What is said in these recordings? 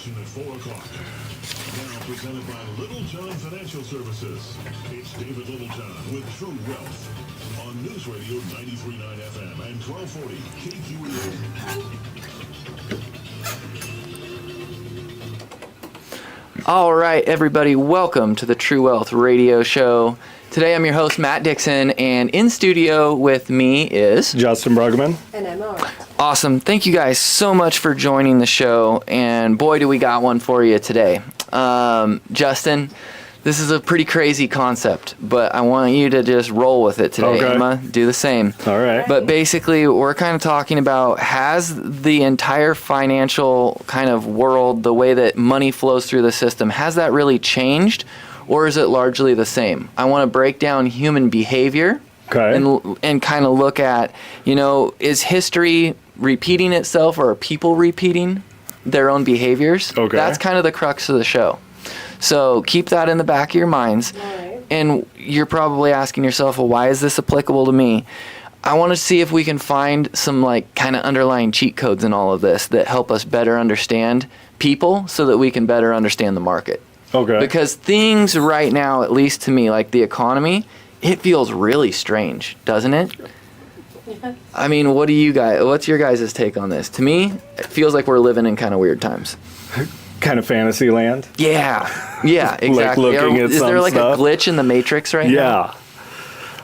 station at 4 o'clock. Now presented by Little John Financial Services. It's David Littlejohn with True Wealth on News Radio 93.9 FM and 1240 KQEN. All right, everybody, welcome to the True Wealth Radio Show. Today I'm your host, Matt Dixon, and in studio with me is Justin Bruggeman. And Emma. Awesome. Thank you guys so much for joining the show, and boy, do we got one for you today. Justin, this is a pretty crazy concept, but I want you to just roll with it today. Okay. Emma, do the same. All right. But basically, we're kind of talking about, has the entire financial kind of world, the way that money flows through the system, has that really changed, or is it largely the same? I want to break down human behavior. Okay. And kind of look at, is history repeating itself, or are people repeating their own behaviors? Okay. That's kind of the crux of the show. So keep that in the back of your minds. All right. And you're probably asking yourself, well, why is this applicable to me? I want to see if we can find some kind of underlying cheat codes in all of this that help us better understand people so that we can better understand the market. Okay. Because things right now, at least to me, like the economy, it feels really strange, doesn't it? I mean, what's your guys' take on this? To me, it feels like we're living in kind of weird times. Kind of fantasy land. Yeah, exactly. looking at Is some there stuff. a glitch in the Matrix right now?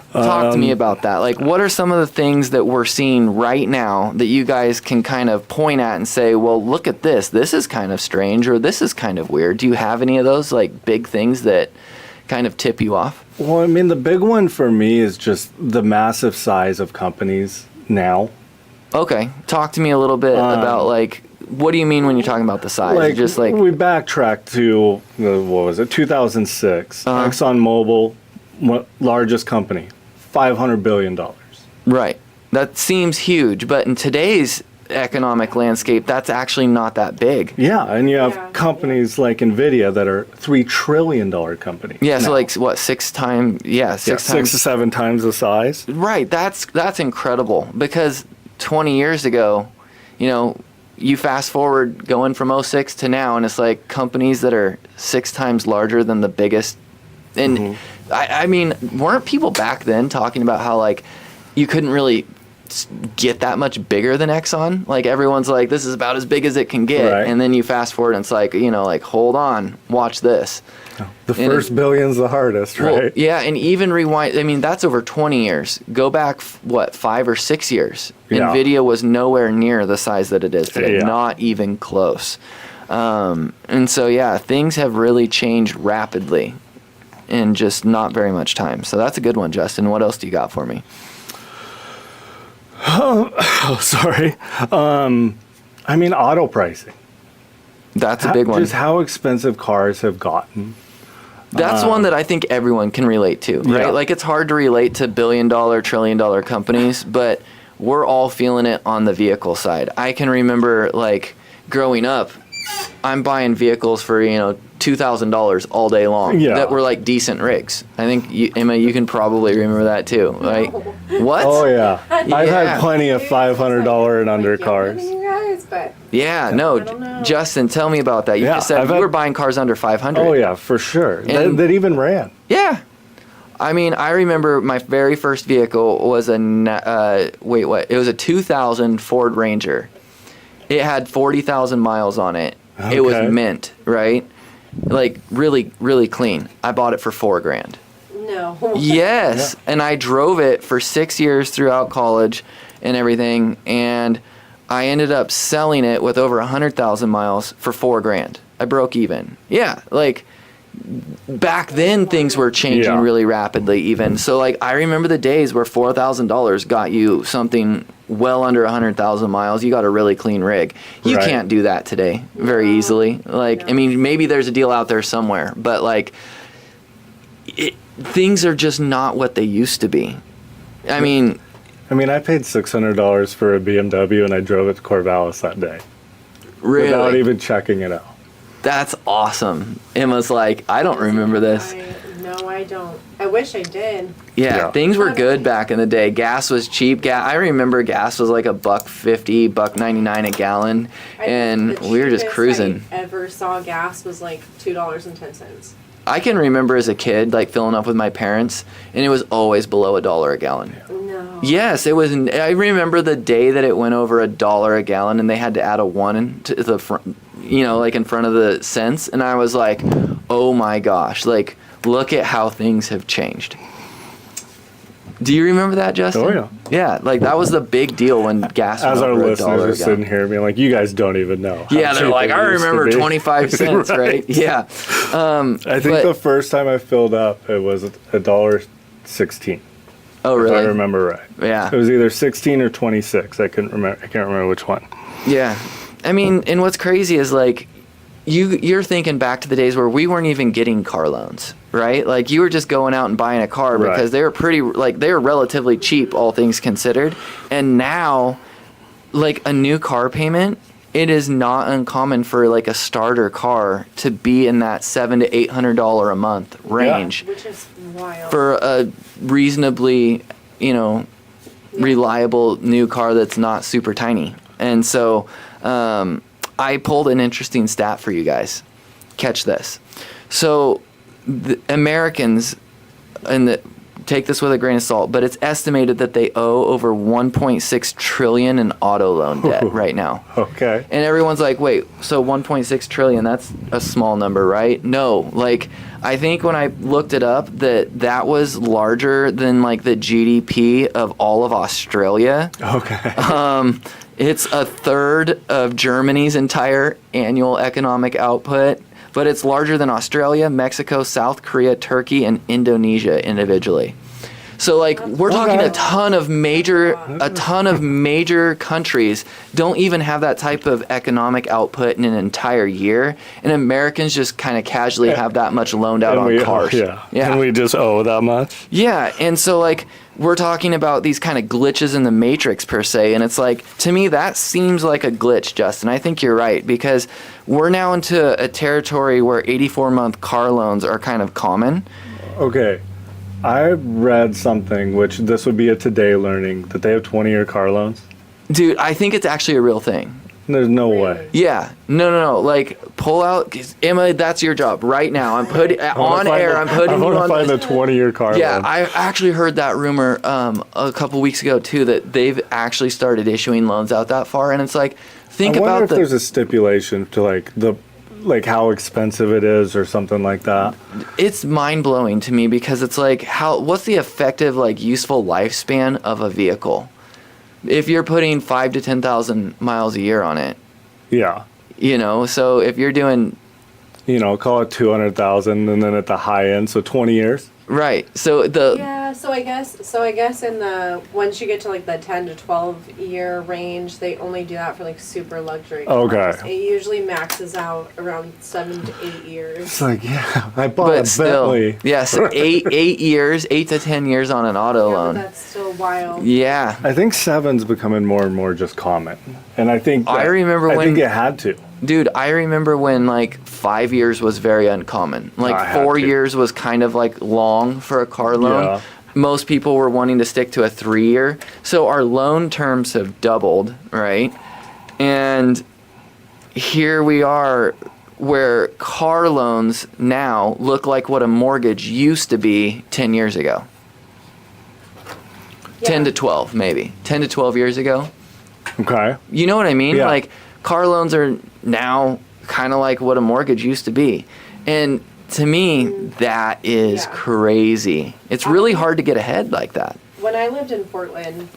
Yeah. Talk to me about that. What are some of the things that we're seeing right now that you guys can kind of point at and say, well, look at this. This is kind of strange, or this is kind of weird. Do you have any of those big things that kind of tip you off? Well, I mean, the big one for me is just the massive size of companies now. Okay. Talk to me a little bit about what do you mean when you're talking about the size? We backtracked to, what was it, 2006. ExxonMobil, largest company, $500 billion. Right. That seems huge, but in today's economic landscape, that's actually not that big. Yeah, and you have companies like NVIDIA that are $3 trillion companies. Yeah, now. so what, six times? Six to seven times the size. Right, that's incredible, because 20 years ago, you fast forward going from 06 to now, and it's companies that are 6 times larger than the biggest. And I mean, weren't people back then talking about how you couldn't really get that much bigger than Exxon? Everyone's this is about as big as it can get. Right. And then you fast forward and it's hold on, watch this. The first billion's the hardest, right? Well, yeah, and even rewind, I mean, that's over 20 years. Go back, 5 or 6 years. Yeah. NVIDIA was nowhere near the size that it is today, Yeah. not even close. And so, yeah, things have really changed rapidly in just not very much time. So that's a good one, Justin. What else do you got for me? Oh, sorry. I mean, auto pricing. That's a big one. Just how expensive cars have gotten. That's one that I think everyone can relate to, right? Yeah. It's hard to relate to billion-dollar, trillion-dollar companies, but we're all feeling it on the vehicle side. I can remember, growing up, I'm buying vehicles for, $2,000 all day long that were decent rigs. I think, Emma, you can probably remember that too, right? What? Oh, yeah. I've Yeah. had plenty of $500 and under cars. You guys, but Yeah, I don't know. Justin, tell me about that. You Yeah, just said I've you had- were buying cars under 500. Oh, yeah, for sure. And- That even ran. Yeah. I mean, I remember my very first vehicle was it was a 2000 Ford Ranger. It had 40,000 miles on it. It was Okay. mint, right? Really, really clean. I bought it for $4,000. no. Yes. And I drove it for 6 years throughout college and everything. And I ended up selling it with over 100,000 miles for $4,000. I broke even. Yeah. Back then things were changing Yeah. really rapidly even. So I remember the days where $4,000 got you something well under 100,000 miles. You got a really clean rig. You Right. can't do that today very easily. I mean, maybe there's a deal out there somewhere, but things are just not what they used to be. I mean, I paid $600 for a BMW and I drove it to Corvallis that day. really, Without even checking it out. that's awesome. Emma's I don't remember this. No, I I don't. I wish I did. Yeah, things were good back in the day. Gas was cheap. I remember gas was like $1.50, $1.99 a gallon, and The we were just cheapest cruising. I ever saw gas was like $2.10. I can remember as a kid like filling up with my parents, and it was always below $1 a gallon. No. Yes, it was. I remember the day that it went over $1 a gallon, and they had to add a one to the front, like in front of the cents, and I was like, oh my gosh, like look at how things have changed. Do you remember that, Justin? Oh, yeah. Yeah, like that was the big deal when gas went As our over listeners $1 are a sitting gallon. here being like, you guys don't even know. how Yeah, they're cheap like, it I used to remember be." 25 cents, right? Yeah. I think the first time I filled up, it was $1.16. Oh, If really? I remember right. Yeah. It was either 16 or 26. I can't remember which one. Yeah. I mean, and what's crazy is like you're thinking back to the days where we weren't even getting car loans, right? Like you were just going out and buying a car Right. because they were relatively cheap, all things considered. And now, like a new car payment, it is not uncommon for like a starter car to be in that $700 to $800 a month range Which is wild. for a reasonably, reliable new car that's not super tiny. And so I pulled an interesting stat for you guys. Catch this. So the Americans, take this with a grain of salt, but it's estimated that they owe over $1.6 trillion in auto loan debt right now. Okay. And everyone's like, wait, so 1.6 trillion, that's a small number, right? No, like, I think when I looked it up, that was larger than like the GDP of all of Australia. Okay. It's a third of Germany's entire annual economic output, but it's larger than Australia, Mexico, South Korea, Turkey, and Indonesia individually. So like we're talking a ton of major countries don't even have that type of economic output in an entire year, and Americans just kind of casually have that much loaned out on cars. Yeah. And we just owe that much. Yeah, and so like we're talking about these kind of glitches in the matrix per se, and it's like to me that seems like a glitch, Justin. I think you're right because we're now into a territory where 84-month car loans are kind of common. Okay. I read something, which this would be a today learning, that they have 20-year car loans. Dude, I think it's actually a real thing. There's no Really? way. Yeah, no. Like, pull out, 'cause Emma. That's your job right now. I'm putting on air. I'm putting I you want on. to find the 20-year car Yeah, loan. I actually heard that rumor a couple weeks ago too. That they've actually started issuing loans out that far, and it's like, think I wonder about if there's a stipulation to like how expensive it is or something like that. It's mind blowing to me because it's like what's the effective like useful lifespan of a vehicle? If you're putting 5,000 to 10,000 miles a year on it, Yeah. so if you're doing Call it 200,000 and then at the high end, so 20 years. right, so Yeah, so I guess in the once you get to like the 10 to 12 year range, they only do that for like super luxury cars. Okay. It usually maxes out around 7 to 8 years. It's like, yeah, I bought but a still, Bentley. yes, 8 to 10 years on an auto Yeah, but loan. that's still wild. Yeah, I think 7's becoming more and more just common. And I think I that- remember I when- think it had to. dude, I remember when like 5 years was very uncommon. I Like had 4 to. years was kind of like long for a car loan. Yeah. Most people were wanting to stick to a 3 year. So our loan terms have doubled, right? And here we are where car loans now look like what a mortgage used to be 10 years ago. 10 to 12 maybe. 10 to 12 years ago. Okay. You know what I mean? Yeah. Like car loans are now kind of like what a mortgage used to be. And to me, that is Yeah. crazy. It's really hard to get ahead like that. When I lived in Portland,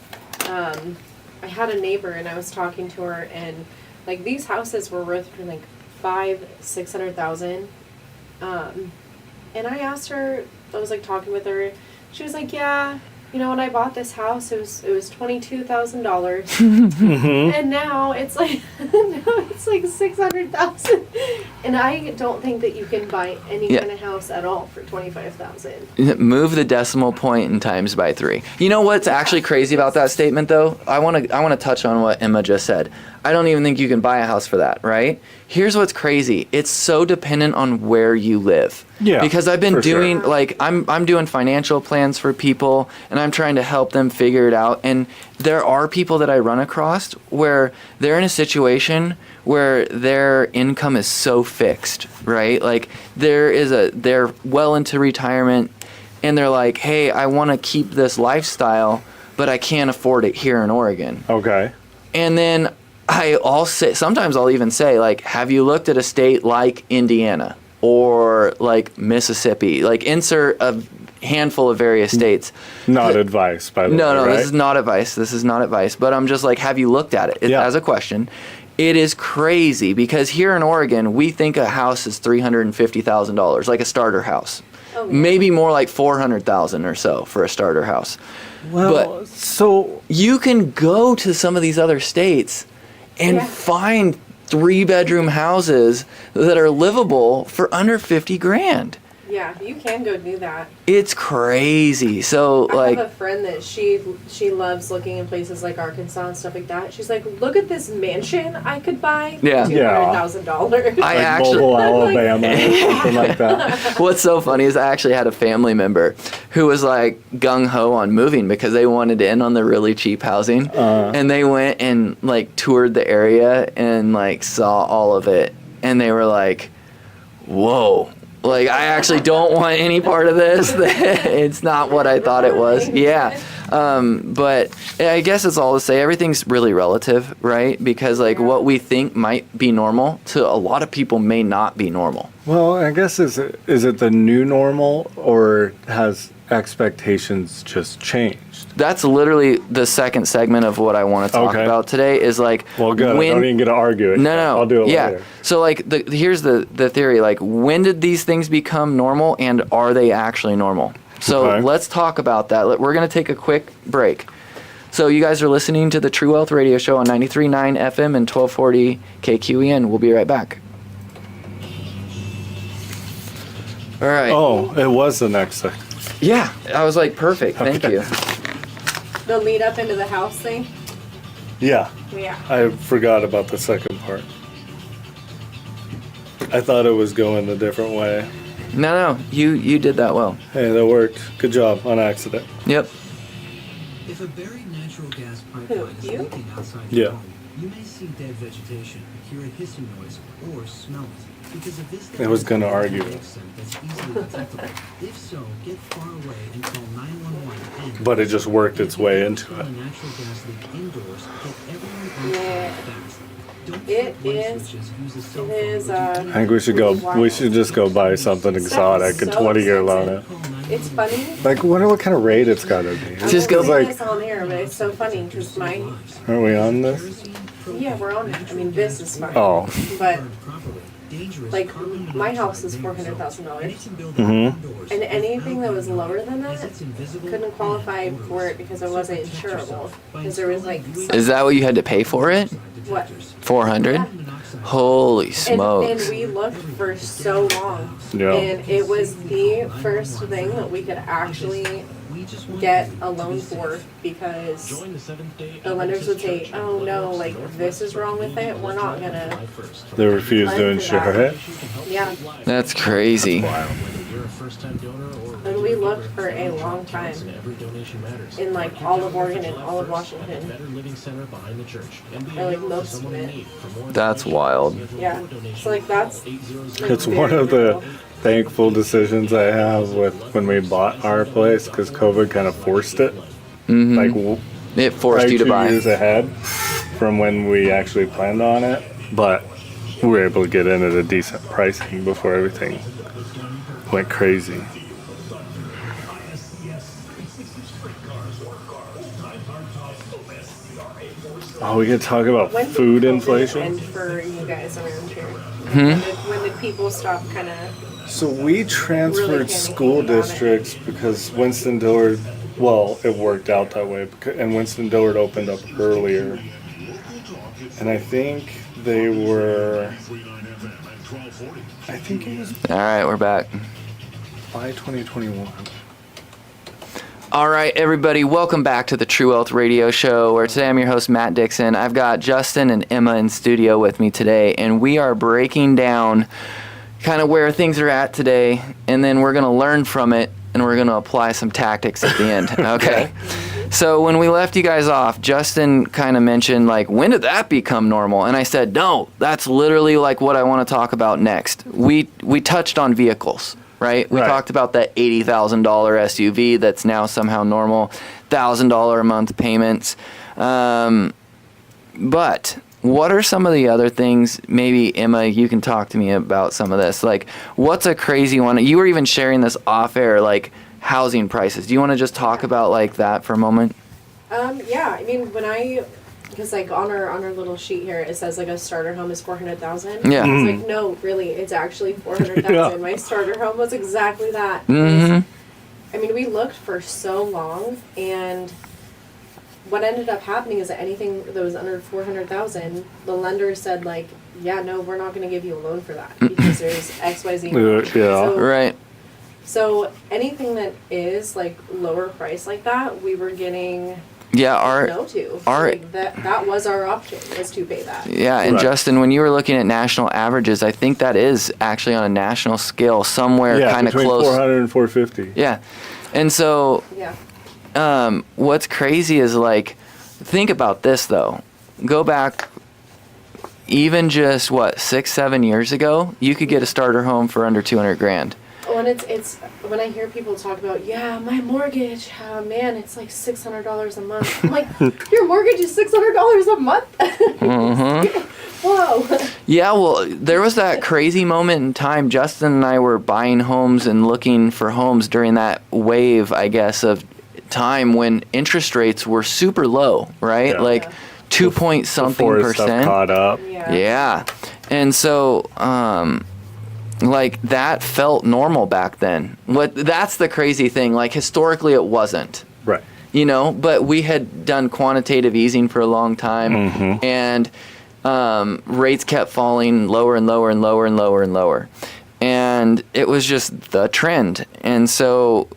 I had a neighbor and I was talking to her, and like these houses were worth between like 500,000-600,000. And I asked her, I was like talking with her, she was like, yeah, when I bought this house, it was $22,000, and now it's like $600,000, and I don't think that you can buy any Yeah. kind of house at all for $25,000. Move the decimal point and times by 3. You know what's actually crazy about that statement though? I want to touch on what Emma just said. I don't even think you can buy a house for that, right? Here's what's crazy. It's so dependent on where you live. Yeah, Because I've been for sure. doing like I'm doing financial plans for people and I'm trying to help them figure it out. And there are people that I run across where they're in a situation where their income is so fixed, right? Like they're well into retirement and they're like, "Hey, I want to keep this lifestyle, but I can't afford it here in Oregon." Okay. And then sometimes I'll even say, like, have you looked at a state like Indiana or like Mississippi? Like, insert a handful of various states. Not advice, by the way. No, right? this is not advice. This is not advice. But I'm just like, have you looked at it Yeah. as a question? It is crazy because here in Oregon, we think a house is $350,000, like a starter house. Oh, yeah. Maybe more like $400,000 or so for a starter house. Well, so You can go to some of these other states and Yeah. find 3-bedroom houses that are livable for under 50 grand. Yeah, you can go do that. It's crazy. So I like, have a friend that she loves looking in places like Arkansas and stuff like that. She's like, look at this mansion I could buy. Yeah. $200,000. I like actually, Mobile, Alabama, or something like that. what's so funny is I actually had a family member who was like gung ho on moving because they wanted in on the really cheap housing, and they went and like toured the area and like saw all of it, and they were like, "Whoa." Like, I actually don't want any part of this. It's not what I thought it was. Yeah. But I guess it's all to say everything's really relative, right? Because, like, what we think might be normal to a lot of people may not be normal. Well, I guess is it the new normal, or has expectations just changed? That's literally the second segment of what I want to talk Okay. about today is, like, Well, good. I don't even get to argue it. No. I'll do it yeah. later. So like here's the theory. Like, when did these things become normal, and are they actually normal? So Okay. let's talk about that. We're gonna take a quick break. So you guys are listening to the True Wealth Radio Show on 93.9 FM and 1240 KQEN. We'll be right back. All right. Oh, it was the next thing. Yeah, I was like, perfect. Thank you. The lead up into the house thing. Yeah, Yeah. I forgot about the second part. I thought it was going a different way. No, you did that well. Hey, that worked. Good job on accident. Yep. If a buried natural gas pipeline is You? leaking outside Yeah. your home, you may see dead vegetation, hear a hissing noise, or smell it. Because if this I was gonna dead argue. scent that's easily detectable. If so, get far away and call 911 and But it just worked its way into If it. you find a natural gas leak indoors, get everyone Yeah. outside fast. Don't It flip light is- switches, use a cell it phone, is, but you I do think we should go. We should just go buy something exotic and so 20-year loan it. call 911. It's funny. Like, wonder what kind of rate it's got to be. Just I go won't say like, this on air, but it's so funny because my aren't we on this? yeah, we're on it. I mean, this is fine. Oh, But like, my house is $400,000, and anything that was lower than that couldn't qualify for it because it wasn't insurable. Because there was like Is that what you had to pay for it? what? 400? Holy smokes. And we looked for so long, Yeah. and it was the first thing that we could actually get a loan for because the lenders would say, "Oh no, like this is wrong with it. We're not gonna." they refuse to insure it. Yeah, That's crazy. and we looked for a long time in like all of Oregon and all of Washington, or like most of it. That's wild. Yeah, so like that's. Like, It's one very of the real. thankful decisions I have with when we bought our place because COVID kind of forced it. Like It forced right you to 2 buy. years ahead from when we actually planned on it, but we were able to get in at a decent pricing before everything went crazy. Oh, we could talk about When did food COVID inflation. end for you guys around here? When did people stop kind of? So we transferred Really panicking school about it. districts because Winston Dillard, well, it worked out that way, and Winston Dillard opened up earlier. And I think they were, I think it was All right, we're back. by 2021. All right, everybody, welcome back to the True Wealth Radio Show, where today I'm your host, Matt Dixon. I've got Justin and Emma in studio with me today, and we are breaking down kind of where things are at today, and then we're going to learn from it, and we're going to apply some tactics at the end, okay? So when we left you guys off, Justin kind of mentioned, like, when did that become normal? And I said, no, that's literally like what I want to talk about next. We touched on vehicles. Right? We talked about that $80,000 SUV that's now somehow normal, $1,000 a month payments. But what are some of the other things? Maybe, Emma, you can talk to me about some of this. Like, what's a crazy one? You were even sharing this off air, like housing prices. Do you want to just talk about like that for a moment? Yeah, I mean, because like on our little sheet here, it says like a starter home is 400,000. Yeah. It's like, no, really, it's actually 400,000. Yeah. My starter home was exactly that. Mm-hmm. I mean, we looked for so long, and what ended up happening is that anything that was under 400,000, the lender said like, yeah, no, we're not going to give you a loan for that because there's XYZ. Yeah. Right. So anything that is like lower price like that, we were getting Yeah. no to. our- Like, that was our option, was to pay that. Yeah, and Right. Justin, when you were looking at national averages, I think that is actually on a national scale somewhere kind of between close. 400 and 450. Yeah. And so Yeah. what's crazy is like, think about this though. Go back even just 6-7 years ago, you could get a starter home for under 200 grand. Oh, and it's when I hear people talk about, yeah, my mortgage, man, it's like $600 a month. I'm like, your mortgage is $600 a month? Whoa. Yeah, well, there was that crazy moment in time. Justin and I were buying homes and looking for homes during that wave, I guess, of time when interest rates were super low, right? Yeah. Like Yeah. 2 point something Before stuff percent. caught up. Yeah. Yeah. And so, like, that felt normal back then. That's the crazy thing. Like, historically, it wasn't. Right. You know, but we had done quantitative easing for a long time, and rates kept falling lower and lower and lower and lower and lower. And it was just the trend. And so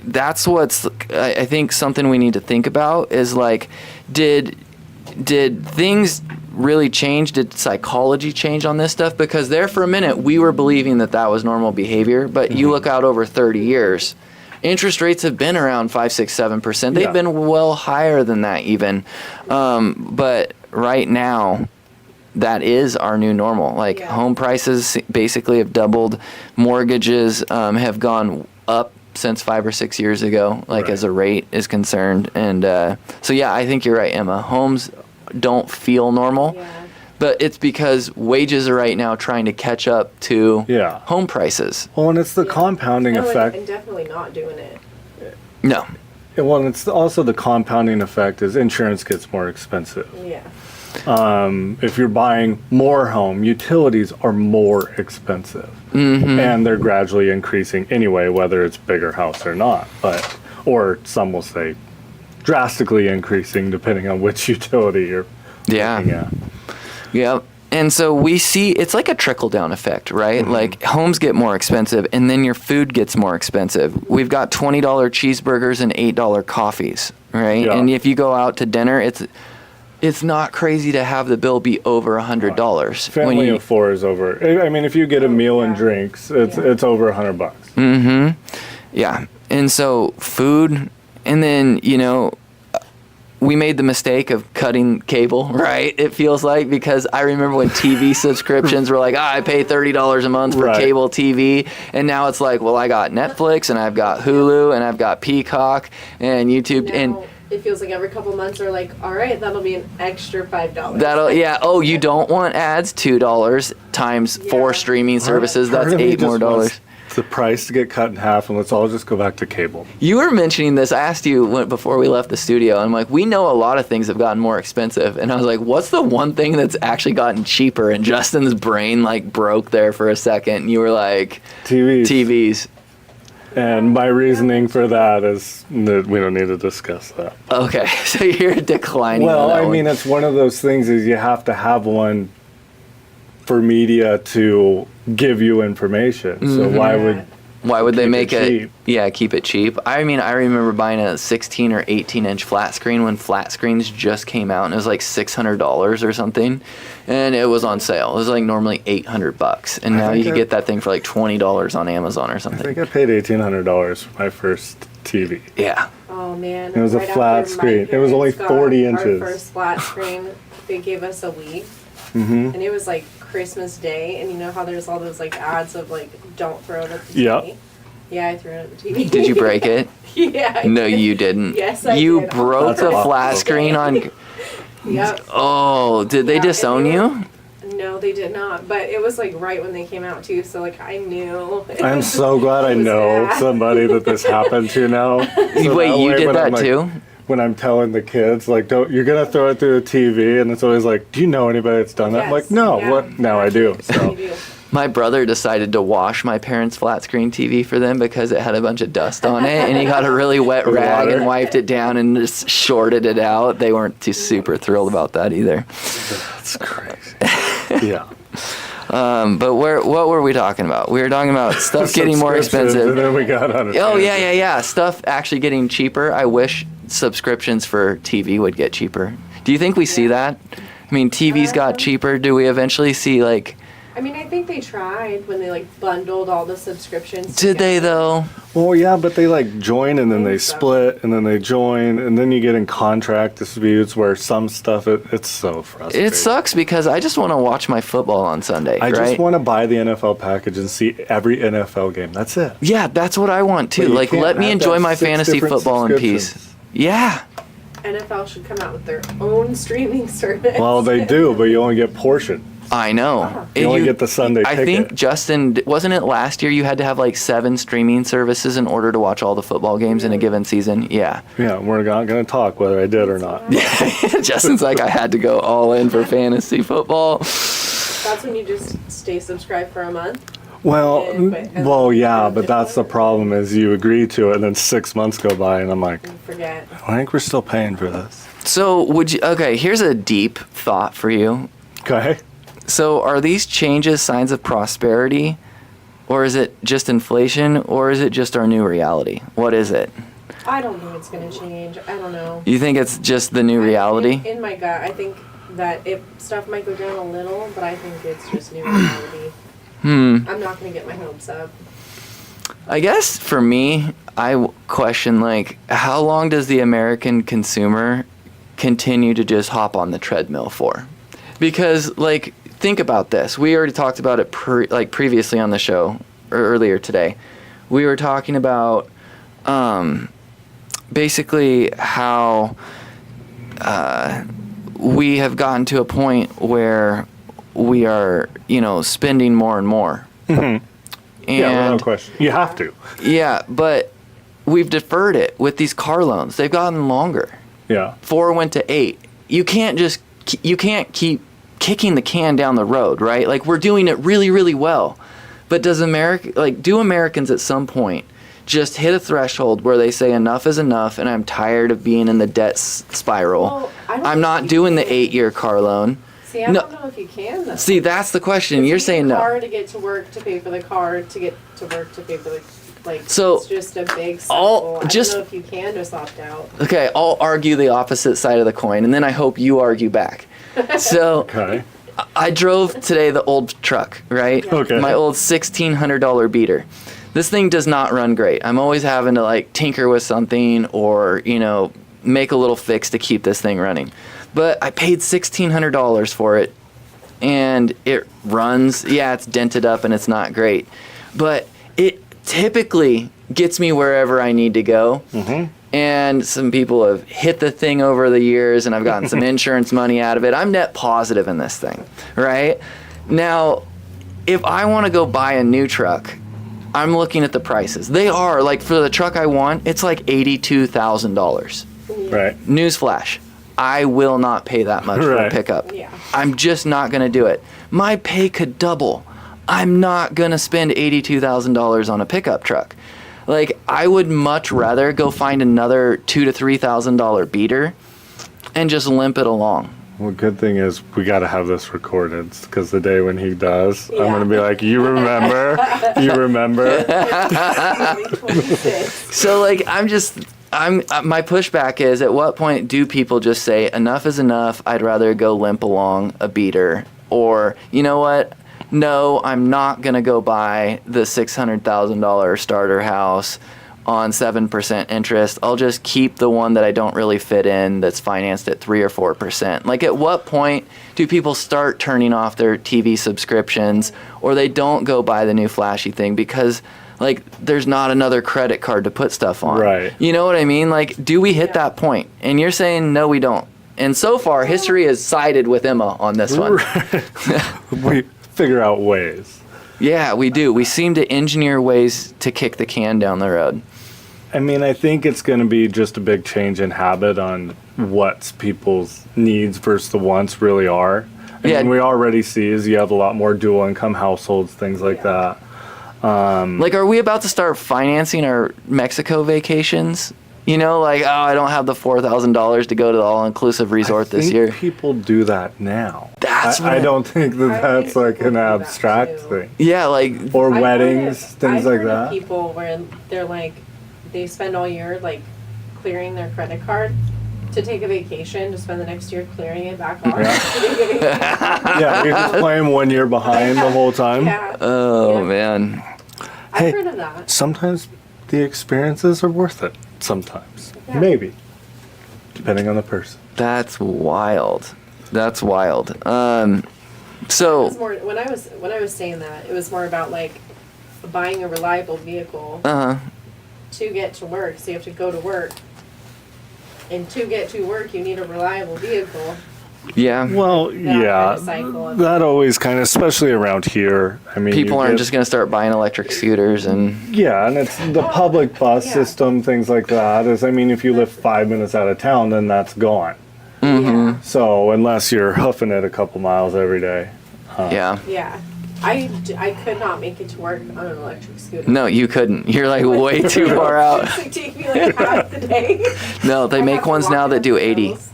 that's what's, I think, something we need to think about is like, did things really change? Did psychology change on this stuff? Because there for a minute we were believing that was normal behavior, but you look out over 30 years, interest rates have been around 5, 6, 7%. They've Yeah. been well higher than that even. But right now, that is our new normal. Like Yeah. home prices basically have doubled. Mortgages have gone up since 5 or 6 years ago, like Right. as a rate is concerned. And so, yeah, I think you're right, Emma. Homes don't feel normal, Yeah. but it's because wages are right now trying to catch up to Yeah. home prices. Well, and it's the Yeah. compounding No, effect. and definitely not doing it. No. Well, and it's also the compounding effect is insurance gets more expensive. Yeah. If you're buying more home, utilities are more expensive. And they're gradually increasing anyway, whether it's bigger house or not. Or some will say drastically increasing depending on which utility you're Yeah. looking at. Yeah. And so we see it's like a trickle down effect, right? Like homes get more expensive and then your food gets more expensive. We've got $20 cheeseburgers and $8 coffees, right? Yeah. And if you go out to dinner, it's not crazy to have the bill be over $100. Family of four is over. I mean, if you get a meal and drinks, it's over $100. Yeah. And so food, and then, you know, we made the mistake of cutting cable, right? It feels like, because I remember when TV subscriptions were like, I pay $30 a month for Right. cable TV. And now it's like, well, I got Netflix and I've got Hulu and I've got Peacock and YouTube. And Now, it feels like every couple months are like, all right, that'll be an extra $5. yeah. Oh, you don't want ads? $2 times 4 Yeah. streaming services. Part That's of me $8 more just wants dollars. The price to get cut in half, and let's all just go back to cable. You were mentioning this. I asked you before we left the studio. I'm like, we know a lot of things have gotten more expensive. And I was like, what's the one thing that's actually gotten cheaper? And Justin's brain like broke there for a second. And you were like, TVs. And my reasoning for that is that we don't need to discuss that. Okay. So you're declining. Well, on that I one. mean, it's one of those things is you have to have one for media to give you information. So why would Why would they Keep make it it? cheap. Yeah, keep it cheap. I mean, I remember buying a 16 or 18 inch flat screen when flat screens just came out, and it was like $600 or something, and it was on sale. It was like normally $800, and I now think you can it- get that thing for like $20 on Amazon or I something. think I paid $1,800 for my first TV. Yeah. Oh man! It was a right flat after my screen. It was only parents got 40 Our inches. first flat screen, they gave us a Wii, Mm-hmm. and it was like Christmas Day, and you know how there's all those like ads of like don't throw it at the Yep. TV. Yeah, I threw it at the TV. Did you break it? Yeah. I No, did. you didn't. Yes, I You did. broke That's a awesome. flat screen on. Yep. Oh, did they Yeah, and disown they were- you? No, they did not. But it was like right when they came out too, so like I knew. I'm so glad I It was know bad. somebody that this happened to now. So Wait, that you way did when that I'm, like, too? When I'm telling the kids, like, don't, you're gonna throw it through the TV, and it's always like, do you know anybody that's done that? I'm like, Yes, no, yeah. what? Now I do. So You do. My brother decided to wash my parents' flat screen TV for them because it had a bunch of dust on it, and he got a really wet With rag water? and wiped it down and just shorted it out. They weren't too super thrilled about that either. that's crazy. Yeah. But what were we talking about? We were talking about stuff getting more Subscriptions, And expensive. then we got on a Oh yeah, tangent. yeah, yeah. Stuff actually getting cheaper. I wish subscriptions for TV would get cheaper. Do you think we see that? I mean, TVs got cheaper. Do we eventually see like? I mean, I think they tried when they like bundled all the subscriptions. Did they together. though? Well, yeah, but they like join and then they think so. split and then they join and then you get in contract disputes where some stuff it's so frustrating. It sucks because I just want to watch my football on Sunday, I right? just want to buy the NFL package and see every NFL game. That's it. Yeah, that's what I want But too. you Like, can't let me have enjoy that my 6 fantasy different football in peace. subscriptions. Yeah. NFL should come out with their own streaming service. Well, they do, but you only get portion. I know. You only get the Sunday I ticket. think, Justin, wasn't it last year you had to have like 7 streaming services in order to watch all the football games in a given season? Yeah. Yeah, we're not going to talk whether I did or not. Justin's like, I had to go all in for fantasy football. That's when you just stay subscribed for a month. Well, And yeah, but that's the problem is you agree to it and then 6 months go by and I'm like, and forget. I think we're still paying for this. So, okay, here's a deep thought for you. Okay. So, are these changes signs of prosperity? Or is it just inflation? Or is it just our new reality? What is it? I don't think it's gonna change. I don't know. You think it's just the new reality? In my gut, I think that stuff might go down a little, but I think it's just new reality. I'm not gonna get my hopes up. I guess for me, I question like how long does the American consumer continue to just hop on the treadmill for? Because like think about this. We already talked about it previously on the show or earlier today. We were talking about basically how we have gotten to a point where we are, spending more and more. And Yeah, no question. You have to. yeah, but we've deferred it with these car loans. They've gotten longer. Yeah. 4 went to 8. You can't keep kicking the can down the road, right? Like we're doing it really, really well. But do Americans at some point just hit a threshold where they say enough is enough and I'm tired of being in the debt spiral. Well, I don't I'm think not you doing the can. 8-year car loan. See, I No. don't know if you can though. See, that's the question. If You're you saying need a no. car to get to work, to pay for the car, to get to work, to pay for the So, it's just a big all- cycle. just- I don't know if you can just opt out. Okay, I'll argue the opposite side of the coin, and then I hope you argue back. So Okay. I drove today the old truck, right? Yeah. Okay. My old $1,600 beater. This thing does not run great. I'm always having to like tinker with something or, make a little fix to keep this thing running. But I paid $1,600 for it and it runs. Yeah, it's dented up and it's not great. But it typically gets me wherever I need to go. And some people have hit the thing over the years and I've gotten some insurance money out of it. I'm net positive in this thing, right? Now, if I want to go buy a new truck, I'm looking at the prices. They are, like, for the truck I want, it's like $82,000. Right. Newsflash, I will not pay that much for a Right. pickup. Yeah. I'm just not going to do it. My pay could double. I'm not going to spend $82,000 on a pickup truck. Like, I would much rather go find another $2,000 to $3,000 beater and just limp it along. Well, good thing is we got to have this recorded because the day when he does, I'm Yeah. going to be like, you remember? You remember? 26. So like my pushback is, at what point do people just say enough is enough? I'd rather go limp along a beater, or you know what? No, I'm not gonna go buy the $600,000 starter house on 7% interest. I'll just keep the one that I don't really fit in that's financed at 3 or 4%. Like, at what point do people start turning off their TV subscriptions, or they don't go buy the new flashy thing because like there's not another credit card to put stuff on? Right. You know what I mean? Like, do we hit Yeah. that point? And you're saying no, we don't. And so far, history has sided with Emma on this one. We figure out ways. Yeah, we do. We seem to engineer ways to kick the can down the road. I mean, I think it's going to be just a big change in habit on what people's needs versus the wants really are. I Yeah. mean, we already see is you have a lot more dual income households, things like that. Like, are we about to start financing our Mexico vacations? You know, like, oh, I don't have the $4,000 to go to the all-inclusive resort this think year. people do that now. That's I what- don't think that I that's think like people an do that abstract too. thing. Yeah, like, Or I've weddings, heard of- things I've like heard of that. people where they're like, they spend all year like clearing their credit card to take a vacation, to spend the next year clearing it back off. Yeah, you're just playing 1 year behind the whole time. Yeah. oh, Yeah. man. Hey. I've heard of that. Sometimes the experiences are worth it. Sometimes. Yeah. Maybe. Depending on the person. That's wild. That's wild. It was So, more when I was saying that, it was more about like buying a reliable vehicle uh-huh. to get to work. So you have to go to work, and to get to work, you need a reliable vehicle. Yeah. Well, kind yeah. of cycle of- That always kind of, especially around here. I mean, People you aren't get- just going to start buying electric scooters and Yeah, and it's the public bus yeah. system, things like that. Is I mean, if you live 5 minutes out of town, then that's gone. Yeah. So unless you're hoofing it a couple miles every day. yeah. Yeah. I could not make it to work on an electric scooter. No, you couldn't. You're like way too far out. It would take me like half the day. No, they I'd make have to ones walk now up that do the 80. hills.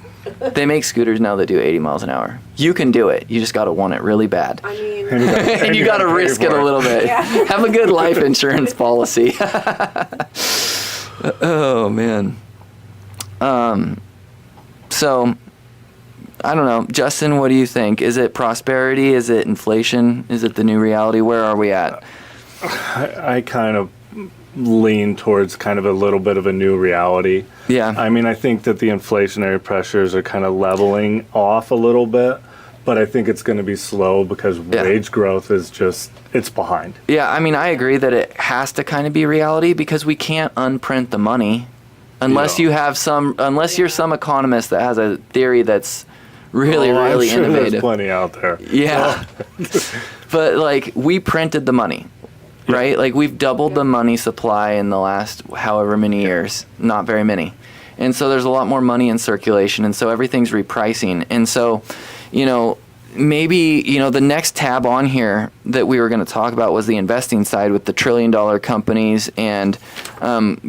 They make scooters now that do 80 miles an hour. You can do it. You just got to want it really bad. I mean, And you got to gotta pay risk it for a it. little bit. Yeah. Have a good life insurance policy. Oh, man. So, I don't know. Justin, what do you think? Is it prosperity? Is it inflation? Is it the new reality? Where are we at? I kind of lean towards kind of a little bit of a new reality. Yeah. I mean, I think that the inflationary pressures are kind of leveling off a little bit, but I think it's going to be slow because Yeah. wage growth is just, it's behind. Yeah, I mean, I agree that it has to kind of be reality because we can't unprint the money unless Yeah. you have unless you're some economist that has a theory that's really, Oh, really I'm sure innovative. There's plenty out there. Yeah. But like, we printed the money, right? Like, we've doubled the money supply in the last however many years, not very many. And so there's a lot more money in circulation, and so everything's repricing. And so, you know, maybe, you know, the next tab on here that we were going to talk about was the investing side with the trillion-dollar companies and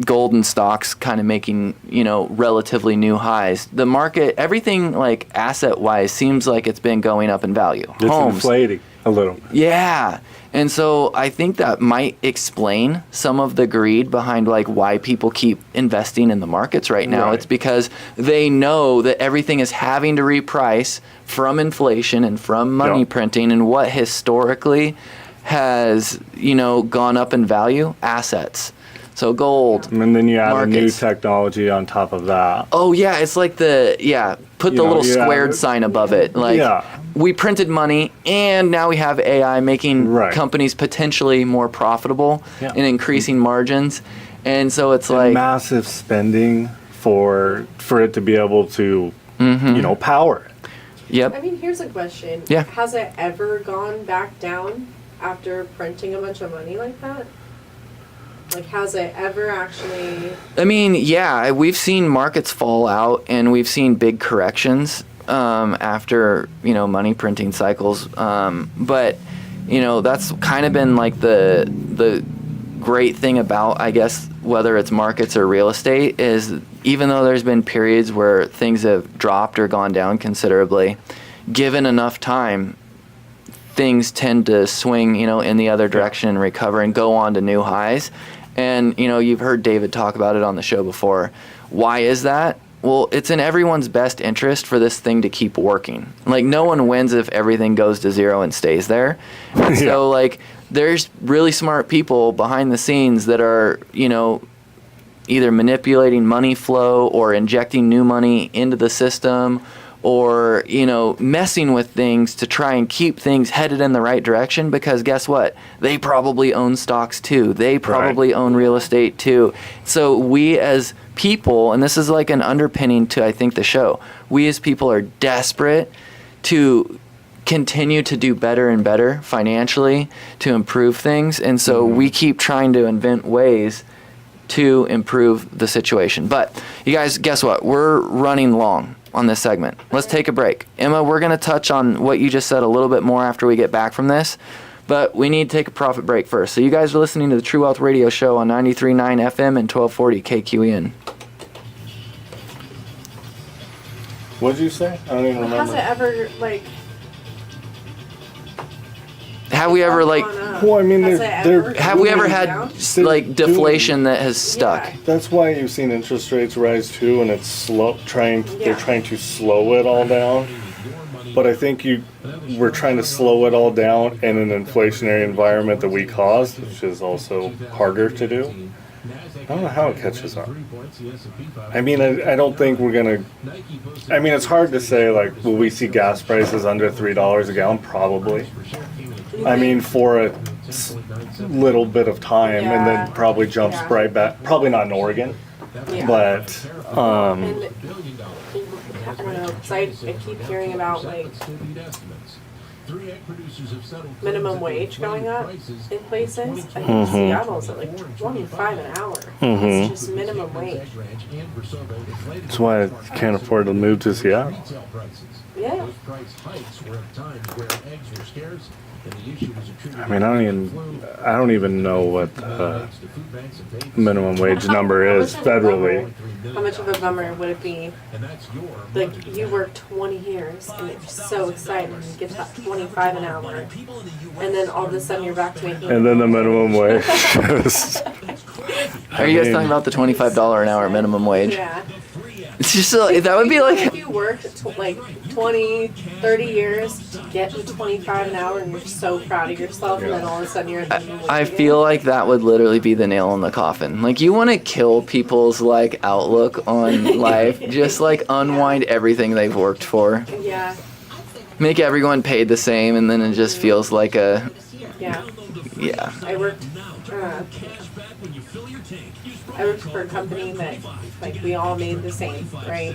gold and stocks kind of making, you know, relatively new highs. The market, everything like asset-wise seems like it's been going up in value. It's Homes. inflating a little. Yeah. And so I think that might explain some of the greed behind like why people keep investing in the markets right now. Right. It's because they know that everything is having to reprice from inflation and from money Yeah. printing, and what historically has, you know, gone up in value, assets. So gold. And then you add a new Markets. technology on top of that. Oh yeah, it's like put You the know, little yeah, squared but- sign above it. Like, Yeah. we printed money, and now we have AI making Right. companies potentially more profitable Yeah. and increasing margins. And so it's And like, massive spending for it to be able to, Mm-hmm. you know, power it. yep. I mean, here's a question. Yeah. Has it ever gone back down after printing a bunch of money like that? Like, has it ever actually? I mean, yeah, we've seen markets fall out, and we've seen big corrections after, you know, money printing cycles. But, you know, that's kind of been like the great thing about, I guess, whether it's markets or real estate, is even though there's been periods where things have dropped or gone down considerably, given enough time, things tend to swing, in the other direction and recover and go on to new highs. And, you've heard David talk about it on the show before. Why is that? Well, it's in everyone's best interest for this thing to keep working. Like, no one wins if everything goes to zero and stays there. And so, there's really smart people behind the scenes that are, either manipulating money flow or injecting new money into the system, or messing with things to try and keep things headed in the right direction, because guess what, they probably own stocks too, they probably own real estate too. So we as people, and this is like an underpinning to I think the show, we as people are desperate to continue to do better and better financially, to improve things, and so we keep trying to invent ways to improve the situation. But you guys, guess what, we're running long on this segment. Let's take a break. Emma, we're going to touch on what you just said a little bit more after we get back from this, but we need to take a profit break first. So you guys are listening to the True Wealth Radio Show on 93.9 FM and 1240 KQEN. What did you say? I don't even remember. Has it ever, Have we ever Well, I mean, have we ever had deflation that has stuck? Yeah. That's why you've seen interest rates rise too, and it's slow. They're trying to slow it all down. But I think we're trying to slow it all down in an inflationary environment that we caused, which is also harder to do. I don't know how it catches up. I mean, I don't think we're gonna. I mean, it's hard to say. Will we see gas prices under $3 a gallon? Probably. I mean, for a little bit of time, and then probably jumps right back. Probably not in Oregon, but And I don't know, because I keep hearing about minimum wage going up in places. I think Seattle's at 25 an hour. It's just minimum wage. that's why I can't afford to move to Seattle. Yeah. I mean, I don't even know what the minimum wage number is federally. How much of a bummer would it be? You work 20 years and you're so excited and you get to that 25 an hour, and then all of a sudden you're back to making. And then the minimum wage. Are you guys talking about the $25 an hour minimum wage? Yeah. It's just that would be If you worked 20, 30 years to get to 25 an hour and you're so proud of yourself, and then all of a sudden you're at the minimum wage I again. feel like that would literally be the nail in the coffin. You want to kill people's outlook on life, just unwind everything they've worked for, Yeah. make everyone paid the same, and then it just feels like a Yeah. yeah. I worked for a company that we all made the same, right?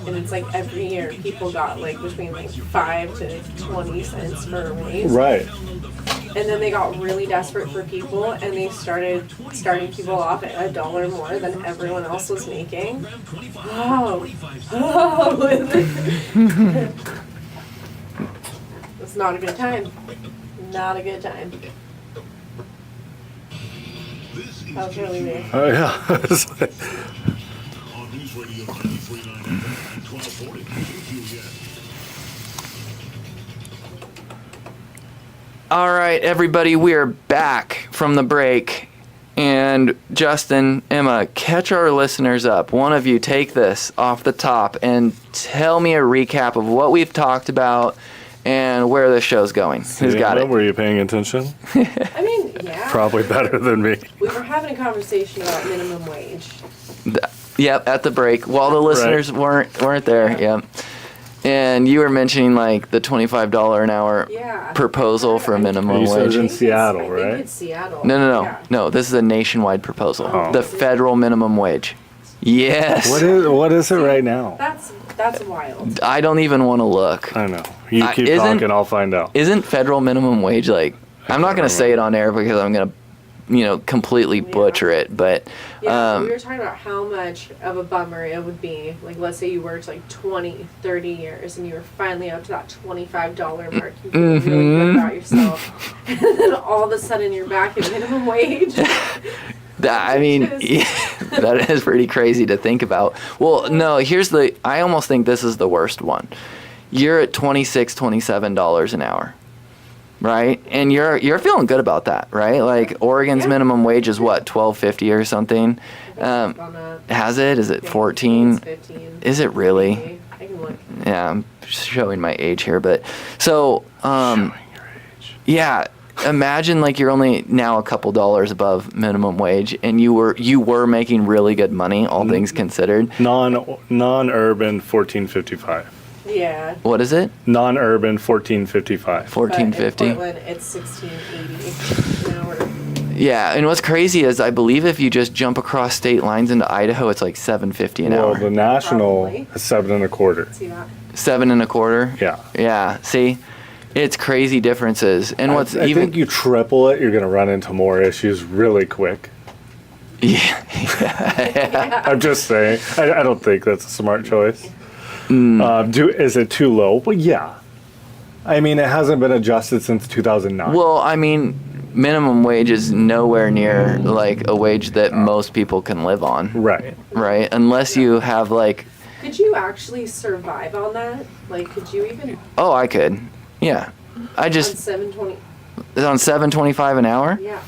And it's every year people got between 5 to 20 cents for a raise. Right. And then they got really desperate for people, and they started starting people off at $1 more than everyone else was making. It's not a good time. Not a good time. That was really weird. Oh yeah. On News Radio 93.9 FM and 1240 KQEN. All right, everybody, we are back from the break. And Justin, Emma, catch our listeners up. One of you take this off the top and tell me a recap of what we've talked about and where the show's going. Who's got it? Were you paying attention? I mean, yeah. Probably better than me. We were having a conversation about minimum wage. Yep, at the break, while the listeners weren't there. Yep. And you were mentioning the $25 an hour proposal for a minimum You said wage. in Seattle, I right? think it's Seattle. No. Yeah. No, this is a nationwide proposal. Oh. The federal minimum wage. Yes. What is it right now? That's wild. I don't even want to look. I know. You keep isn't- talking, I'll find out. Isn't federal minimum wage I'm not going to say it on air because I'm going to completely butcher it, but Yeah, we were talking about how much of a bummer it would be. Let's say you worked 20, 30 years and you were finally up to that $25 mark. You feel really good about yourself. And then all of a sudden you're back at minimum wage. I mean, That is pretty crazy to think about. Well, no, I almost think this is the worst one. You're at $26, $27 an hour, right? And you're feeling good about that, right? Like Oregon's Yeah. minimum wage is what, $12.50 or something? Gone up. Has it? Is it Yeah, 14? it's 15. Is it really? Maybe. I can look. Yeah, I'm showing my age here, but so Showing your age. yeah, imagine like you're only now a couple dollars above minimum wage, and you were making really good money, all things considered. Non-urban 1455. Yeah. What is it? Non-urban 1455. But in 1450. Portland, it's 1680 an hour. Yeah, and what's crazy is I believe if you just jump across state lines into Idaho, it's like $7.50 an Well, hour. the national Probably. is 7.25. See that? 7.25. Yeah. Yeah. See, it's crazy differences, and what's I even think you triple it, you're going to run into more issues really quick. yeah. I'm just saying. I don't think that's a smart choice. Is it too low? Well, yeah. I mean, it hasn't been adjusted since 2009. Well, I mean, minimum wage is nowhere near like a wage that most people can live on, Right. right? Unless you have like, Could you actually survive on that? Like, could you even oh, I could, yeah. I on just 720? on $7.25 an hour. Yeah.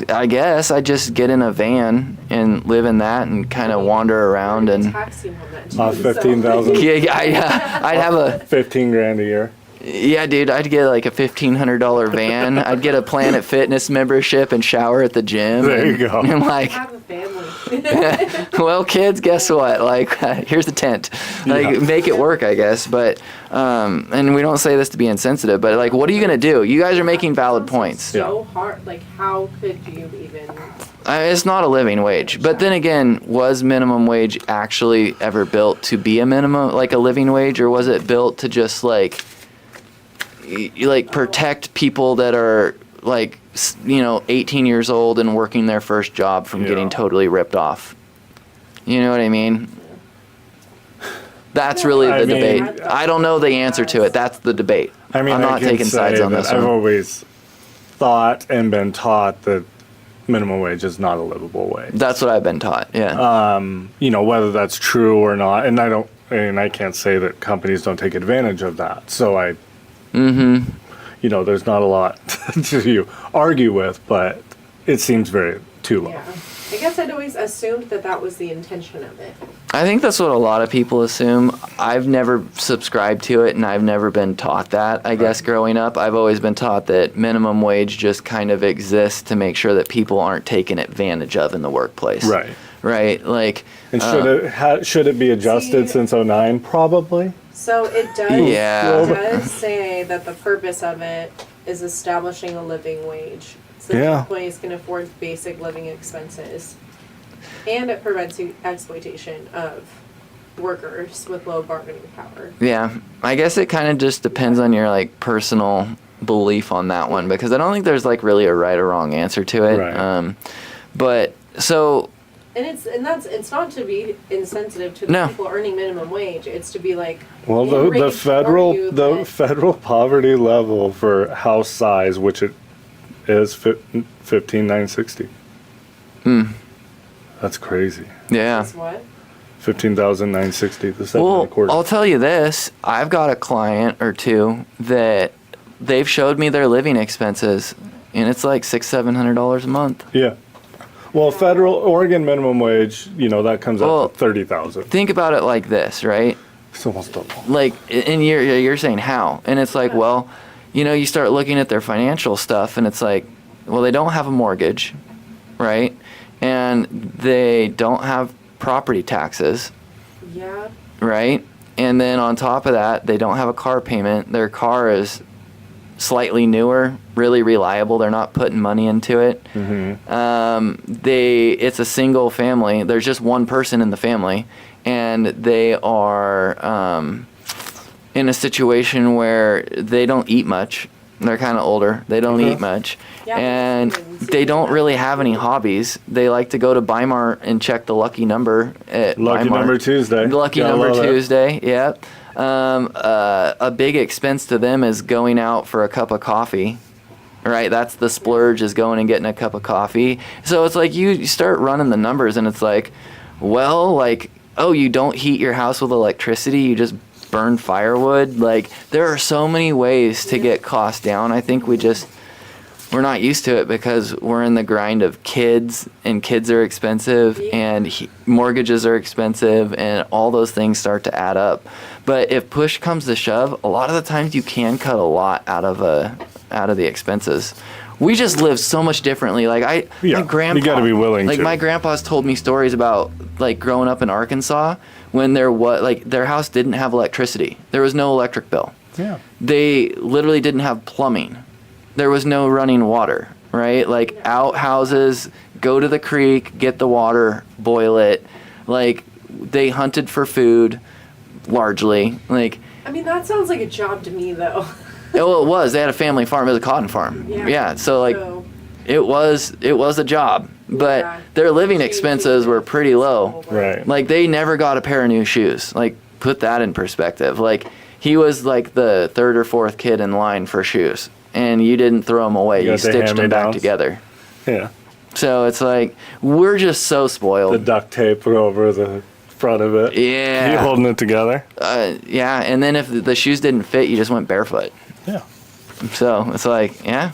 I guess I just get in a van and live in that and kind of wander around and Taxing on that too, 15,000. yeah, I'd have a 15 grand a year. yeah, dude. I'd get like a $1,500 van. I'd get a Planet Fitness membership and shower at the gym. There you and, go. And like, Have a family. well, kids, guess what? Like, here's a tent. Like, Yeah. make it work, I guess. But, and we don't say this to be insensitive, but like, what are you gonna do? You guys are making valid points. So hard. Like, how could you even? It's not a living wage. But then again, was minimum wage actually ever built to be a minimum, like a living wage, or was it built to just like protect people that are like 18 years old and working their first job from Yeah. getting totally ripped off? You know what I mean? That's really the I mean- debate. I don't know the answer to it. That's the debate. I mean, I'm I not can taking sides say on that this I've one. always thought and been taught that minimum wage is not a livable wage. That's what I've been taught. Yeah. Whether that's true or not, and I can't say that companies don't take advantage of that. So there's not a lot to argue with, but it seems too low. Yeah. I guess I'd always assumed that was the intention of it. I think that's what a lot of people assume. I've never subscribed to it, and I've never been taught that. I guess growing up, I've always been taught that minimum wage just kind of exists to make sure that people aren't taken advantage of in the workplace. Right. Right. Like. And should it be adjusted See- since 2009? Probably. So it does. Yeah. It does say that the purpose of it is establishing a living wage, so Yeah. that employees can afford basic living expenses, and it prevents exploitation of workers with low bargaining power. Yeah. I guess it kind of just depends on your like personal belief on that one, because I don't think there's like really a right or wrong answer to it. Right. But so. And it's not to be insensitive to the No. people earning minimum wage. It's to be like, Well, the enraged federal for you the that- federal poverty level for house size, which it is 15,960. That's crazy. Yeah. is what? 15,960. The 7 Well, and a quarter. I'll tell you this. I've got a client or two that they've showed me their living expenses, and it's like $600-700 a month. Yeah. Well, federal Oregon minimum wage, that comes Well, up to 30,000. Think about it like this, right? It's almost double. Like, and you're saying how, and it's like, well, you start looking at their financial stuff, and it's like, well, they don't have a mortgage, right? And they don't have property taxes, Yeah. right? And then on top of that, they don't have a car payment. Their car is slightly newer, really reliable. They're not putting money into it. It's a single family. There's just one person in the family, and they are in a situation where they don't eat much. They're kind of older. They don't eat much. Yeah, And humans they do don't that. really have any hobbies. They like to go to Weimar and check the lucky number at Lucky Weimar. number Tuesday. Lucky Gotta number love it. Tuesday, yep. A big expense to them is going out for a cup of coffee, right? That's the splurge, is going and getting a cup of coffee. So it's like you start running the numbers, and it's like, well, like, oh, you don't heat your house with electricity, you just burn firewood. Like, there are so many ways to get costs down. I think we're not used to it because we're in the grind of kids, and kids are expensive, and mortgages are expensive, and all those things start to add up. But if push comes to shove, a lot of the times you can cut a lot out of the expenses. We just live so much differently. Like my grandpa, you got to be willing like to. my grandpa's told me stories about like growing up in Arkansas when their house didn't have electricity. There was no electric bill. Yeah. They literally didn't have plumbing. There was no running water, right? Like outhouses, go to the creek, get the water, boil it. Like they hunted for food largely. Like, I mean, that sounds like a job to me, though. well, it was. They had a family farm. It was a cotton farm. Yeah. So like it was a job, but their living expenses were pretty low. Right. Like they never got a pair of new shoes. Like put that in perspective. Like he was like the third or fourth kid in line for shoes, and you didn't throw them away. You stitched them back together. Yeah. So it's like we're just so spoiled. The duct tape over the front of it. Yeah. You holding it together. Yeah, and then if the shoes didn't fit, you just went barefoot. Yeah. So it's like, yeah.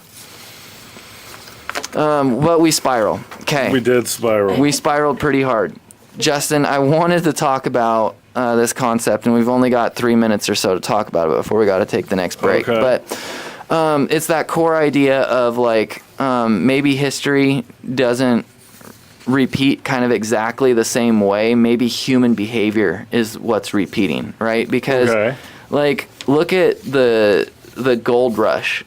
But we spiral. Okay. We did spiral. We spiraled pretty hard. Justin, I wanted to talk about this concept, and we've only got 3 minutes or so to talk about it before we got to take the next break. Okay. But it's that core idea of like maybe history doesn't repeat kind of exactly the same way. Maybe human behavior is what's repeating, right? Because like look at the gold rush,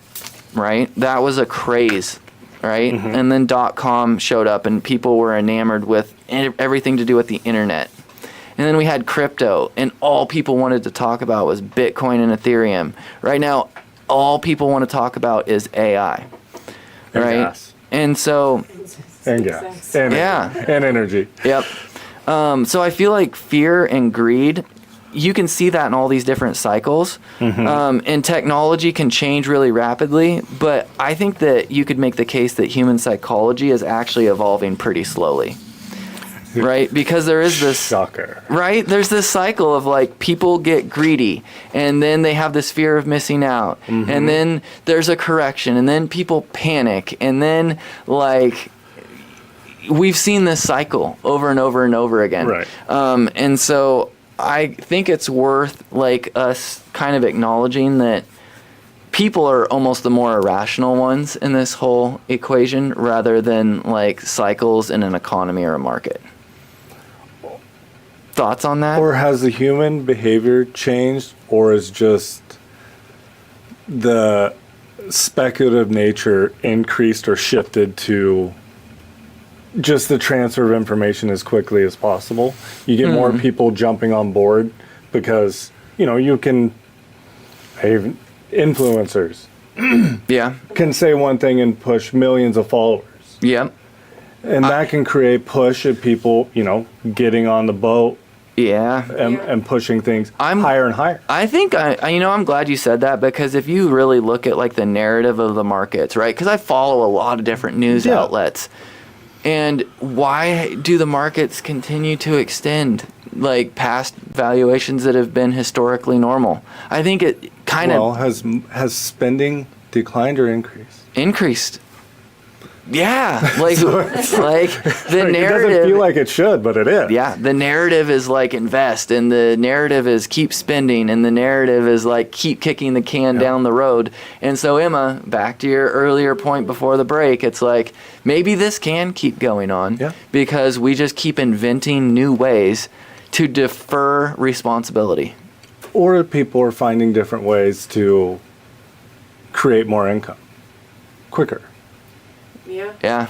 right? That was a craze, right? Mm-hmm. And then .com showed up and people were enamored with everything to do with the internet. And then we had crypto, and all people wanted to talk about was Bitcoin and Ethereum. Right now, all people want to talk about is AI, And right? gas. And so, And gas. And And energy. yep. So I feel like fear and greed, you can see that in all these different cycles. And technology can change really rapidly, but I think that you could make the case that human psychology is actually evolving pretty slowly. Right? Because there is this... Shocker. Right? There's this cycle of like people get greedy, and then they have this fear of missing out, and then there's a correction, and then people panic, and then like we've seen this cycle over and over and over again. Right. And so I think it's worth like us kind of acknowledging that people are almost the more irrational ones in this whole equation rather than like cycles in an economy or a market. Thoughts on that? Or has the human behavior changed, or is just the speculative nature increased or shifted to just the transfer of information as quickly as possible? You get more people jumping on board because, you can, influencers Yeah. can say one thing and push millions of followers. Yep. And that can create push of people, getting on the boat Yeah. and pushing things I'm- higher and higher. I think I'm glad you said that, because if you really look at like the narrative of the markets, right? Because I follow a lot of different news outlets, and why do the markets continue to extend like past valuations that have been historically normal? I think it kind of has spending declined or increased? increased. Yeah, like the It narrative. doesn't feel like it should, but it is. Yeah, the narrative is like invest, and the narrative is keep spending, and the narrative is like keep kicking the can down the road. And so, Emma, back to your earlier point before the break, it's like maybe this can keep going on because we just keep inventing new ways to defer responsibility. Or people are finding different ways to create more income quicker. Yeah. Yeah.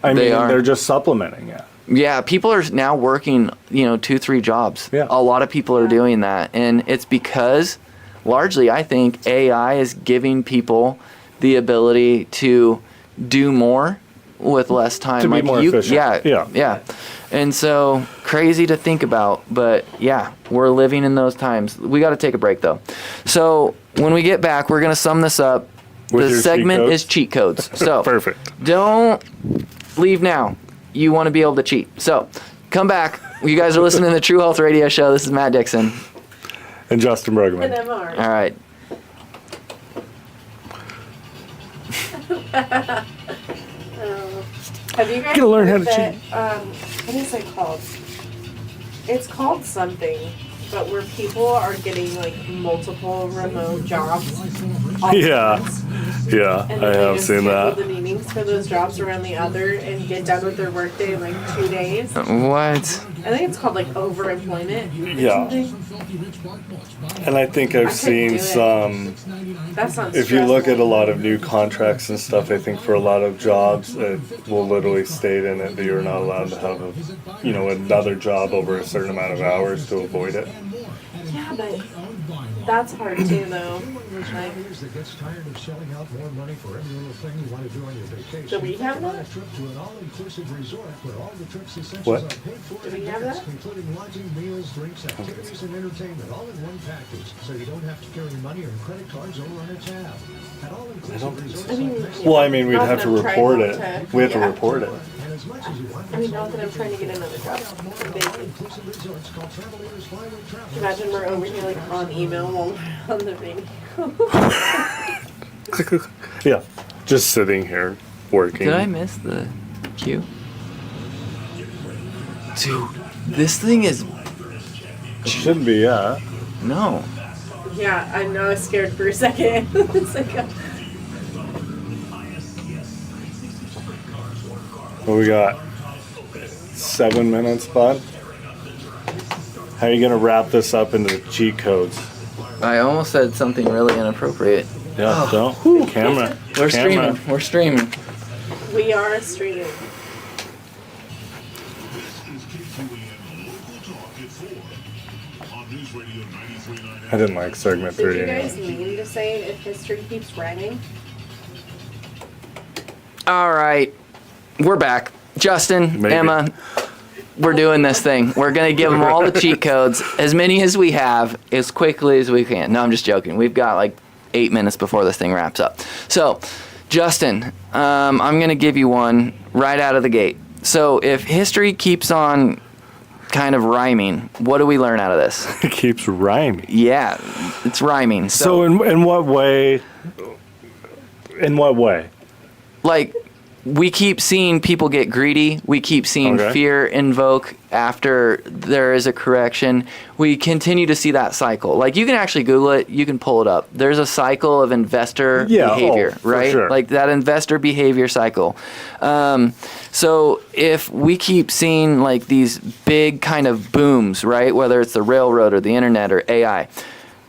I They mean, are. they're just supplementing it. Yeah, people are now working, 2-3 jobs. Yeah. A lot of people are doing that. And it's because, largely, I think AI is giving people the ability to do more with less time. To be more efficient. Yeah. And so, crazy to think about. But, yeah, we're living in those times. We got to take a break, though. So, when we get back, we're going to sum this up. With The your cheat segment codes? is cheat codes. So, Perfect. don't leave now. You want to be able to cheat. So, come back. You guys are listening to the True Health Radio Show. This is Matt Dixon. And Justin Brugman. And MR. All right. Have you guys Gotta learn how heard to that, what is it called? It's called something, but where people are getting like multiple remote jobs. all at Yeah. once, Yeah, and I then they have just seen schedule that. the meetings for those jobs around the other and get done with their workday in like 2 days. What? I think it's called like overemployment. Or Yeah. something. And I think I I've seen couldn't do it. some. That sounds If you look at a stressful. lot of new contracts and stuff, I think for a lot of jobs, it will literally state in it that you're not allowed to have another job over a certain amount of hours to avoid it. Yeah, but that's hard too, though. Like, that gets tired of shelling out more money for every little thing you want to do on your vacation. do we have that? A trip to an all-inclusive resort where all the trip's essentials What? are paid for Do we in have advance, that? including lodging, meals, drinks, activities, and entertainment, all in one package, so you don't have to carry money or credit cards over on a tab. At all-inclusive resorts, I mean, Well, I mean, we'd not have that to I'm trying report not it. to- We have to yeah. report it. and as much as you want, I mean, not that I'm trying to get another job. I'm busy. all-inclusive resorts called Travelers Fly with Travelers. Imagine we're over here like on email while we're on the radio. Yeah, just sitting here working. Did I miss the cue? Dude, this thing is It shouldn't be, yeah. no. Yeah, I know I was scared for a second. It's like, What we got? 7 minutes, bud? How are you gonna wrap this up into cheat codes? I almost said something really inappropriate. Yeah, don't. Camera. We're Camera. streaming. We're streaming. we are streaming. This is KQAM Local Talk at 4 on News Radio 93.9 I didn't like segment Did 3 you anyway. guys mean to say if history keeps rhyming? All right. We're back. Justin, Maybe. Emma, we're doing this thing. We're going to give them all the cheat codes, as many as we have, as quickly as we can. No, I'm just joking. We've got like 8 minutes before this thing wraps up. So, Justin, I'm going to give you one right out of the gate. So, if history keeps on kind of rhyming, what do we learn out of this? It keeps rhyming. Yeah, it's rhyming. So in what way? In what way? Like, we keep seeing people get greedy. We keep seeing Okay. fear invoke after there is a correction. We continue to see that cycle. Like, you can actually Google it. You can pull it up. There's a cycle of investor behavior, for right? sure. Like that investor behavior cycle. So if we keep seeing like these big kind of booms, right? Whether it's the railroad or the internet or AI,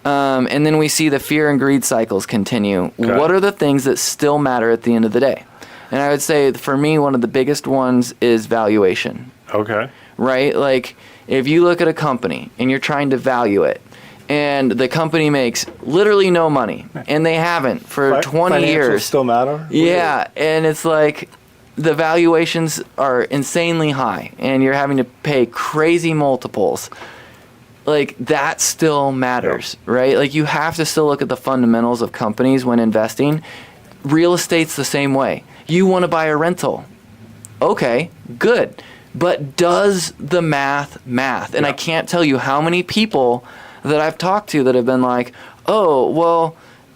and then we see the fear and greed cycles continue. Okay. What are the things that still matter at the end of the day? And I would say for me, one of the biggest ones is valuation, Okay. right? Like if you look at a company and you're trying to value it, and the company makes literally no money, and they haven't for 20 Financials years. still matter? Yeah, and it's like the valuations are insanely high, and you're having to pay crazy multiples. Like that still matters, right? Like you have to still look at the fundamentals of companies when investing. Real estate's the same way. You want to buy a rental. Okay, good. But does the math? And I Yeah. can't tell you how many people that I've talked to that have been like, oh, well,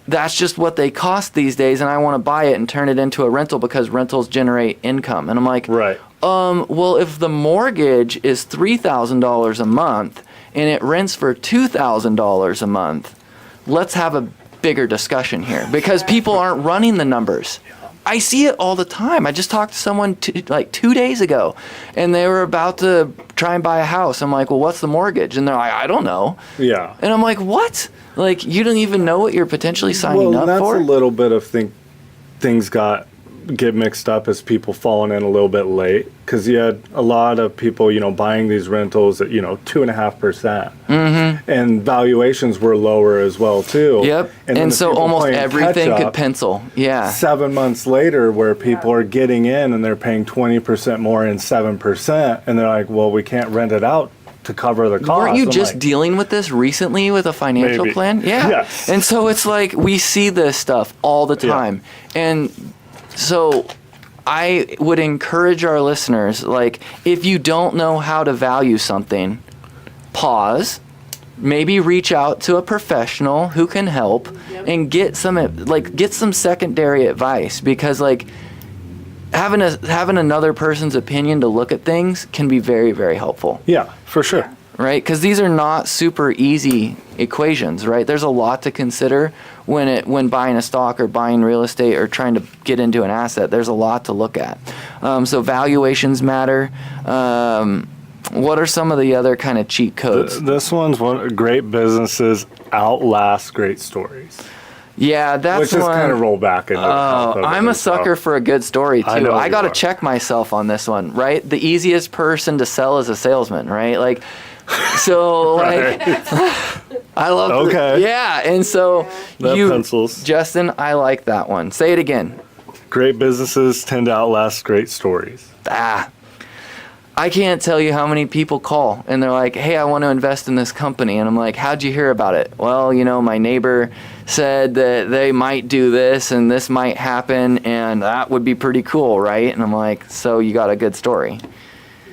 that's just what they cost these days, and I want to buy it and turn it into a rental because rentals generate income. And I'm like, Right. well, if the mortgage is $3,000 a month and it rents for $2,000 a month, let's have a bigger discussion here because people aren't running the numbers. I see it all the time. I just talked to someone like 2 days ago, and they were about to try and buy a house. I'm like, well, what's the mortgage? And they're like, I don't know. Yeah. And I'm like, what? Like, you don't even know what you're potentially signing Well, up that's for? a little bit of things get mixed up as people falling in a little bit late because you had a lot of people, buying these rentals at 2.5%, and valuations were lower as well too. Yep. then And the so people almost playing everything could catch-up, pencil. Yeah. 7 months later, where people are getting in and they're paying 20% more in 7%, and they're like, well, we can't rent it out to cover the cost. Weren't you I'm just like, dealing with this recently with a financial Maybe. plan? Yeah. Yes. And so it's like we see this stuff all the Yeah. time. And so I would encourage our listeners, like, if you don't know how to value something, pause, maybe reach out to a professional who can help and get some secondary advice, because like having another person's opinion to look at things can be very, very helpful. Yeah, for sure. Right? Because these are not super easy equations, right? There's a lot to consider when buying a stock or buying real estate or trying to get into an asset. There's a lot to look at. So valuations matter. What are some of the other kind of cheat codes? This one's great businesses outlast great stories. Yeah, that's Which is one. kind of roll back into. I'm a sucker for a good story too. know I you got to are. check myself on this one, right? The easiest person to sell is a salesman, right? Like, so like, I love. Okay. Yeah, and so That pencils. Justin, I like that one. Say it again. Great businesses tend to outlast great stories. I can't tell you how many people call and they're like, hey, I want to invest in this company. And I'm like, how'd you hear about it? Well, my neighbor said that they might do this and this might happen and that would be pretty cool, right? And I'm like, so you got a good story.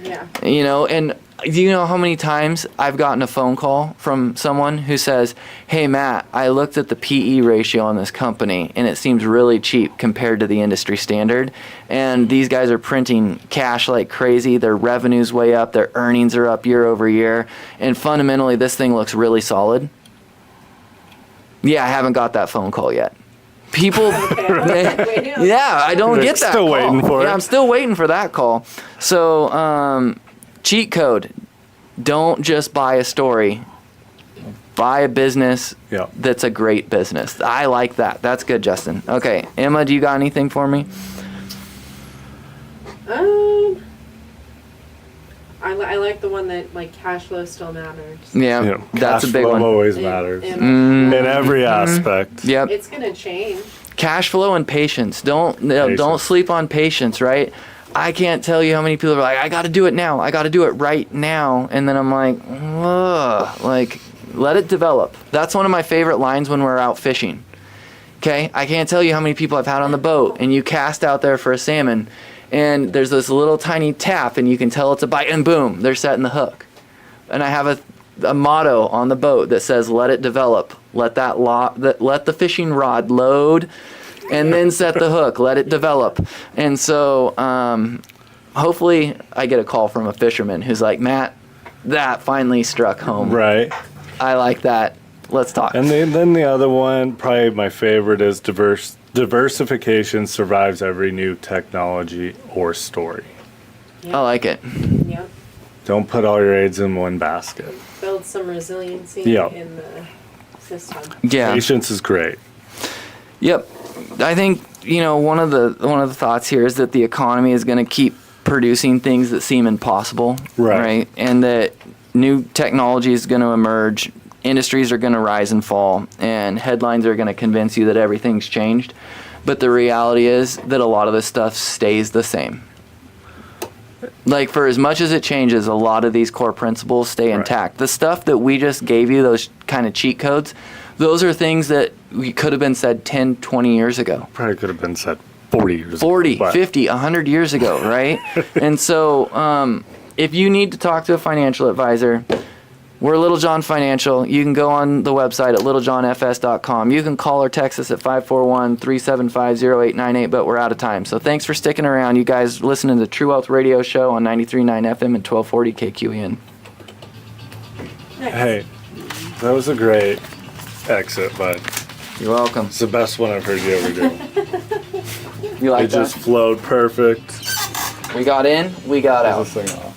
Yeah. And do you know how many times I've gotten a phone call from someone who says, hey, Matt, I looked at the PE ratio on this company and it seems really cheap compared to the industry standard. And these guys are printing cash like crazy. Their revenue's way up. Their earnings are up year over year. And fundamentally, this thing looks really solid. Yeah, I haven't got that phone call yet. People, yeah, I don't get that Still call. waiting for it. Yeah, I'm still waiting for that call. So, cheat code. Don't just buy a story. Buy a business Yeah. that's a great business. I like that. That's good, Justin. Okay, Emma, do you got anything for me? I like the one that like cash flow still matters. Yeah, that's Cash a big flow one. always matters Mm-hmm. in every aspect. Yep. It's gonna change. Cash flow and patience. Don't Patience. sleep on patience, right? I can't tell you how many people are like, I got to do it now. I got to do it right now. And then I'm like, ugh, like, let it develop. That's one of my favorite lines when we're out fishing. Okay? I can't tell you how many people I've had on the boat, and you cast out there for a salmon, and there's this little tiny tap, and you can tell it's a bite, and boom, they're setting the hook. And I have a motto on the boat that says, let it develop. Let the fishing rod load, and then set the hook. Let it develop. And so hopefully I get a call from a fisherman who's like, Matt, that finally struck home. Right. I like that. Let's talk. And then the other one, probably my favorite, is diversification survives every new technology or story. I like it. Yep. Don't put all your eggs in one basket. Build some resiliency Yeah. in the system. Yeah. Patience is great. Yep. I think, one of the thoughts here is that the economy is going to keep producing things that seem impossible. Right. And that new technology is going to emerge. Industries are going to rise and fall, and headlines are going to convince you that everything's changed. But the reality is that a lot of this stuff stays the same. Like, for as much as it changes, a lot of these core principles stay intact. The stuff that we just gave you, those kind of cheat codes, those are things that could have been said 10, 20 years ago. Probably could have been said 40 years 40, ago. 50, 100 years ago, right? And so if you need to talk to a financial advisor, we're Little John Financial. You can go on the website at littlejohnfs.com. You can call or text us at 541-375-0898, but we're out of time. So thanks for sticking around. You guys listening to the True Wealth Radio Show on 93.9 FM and 1240 KQEN. Hey, that was a great exit, bud. You're welcome. It's the best one I've heard you ever do. You like It just that? flowed perfect. We got in, we got out. This thing off.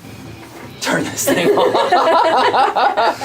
Turn this thing off.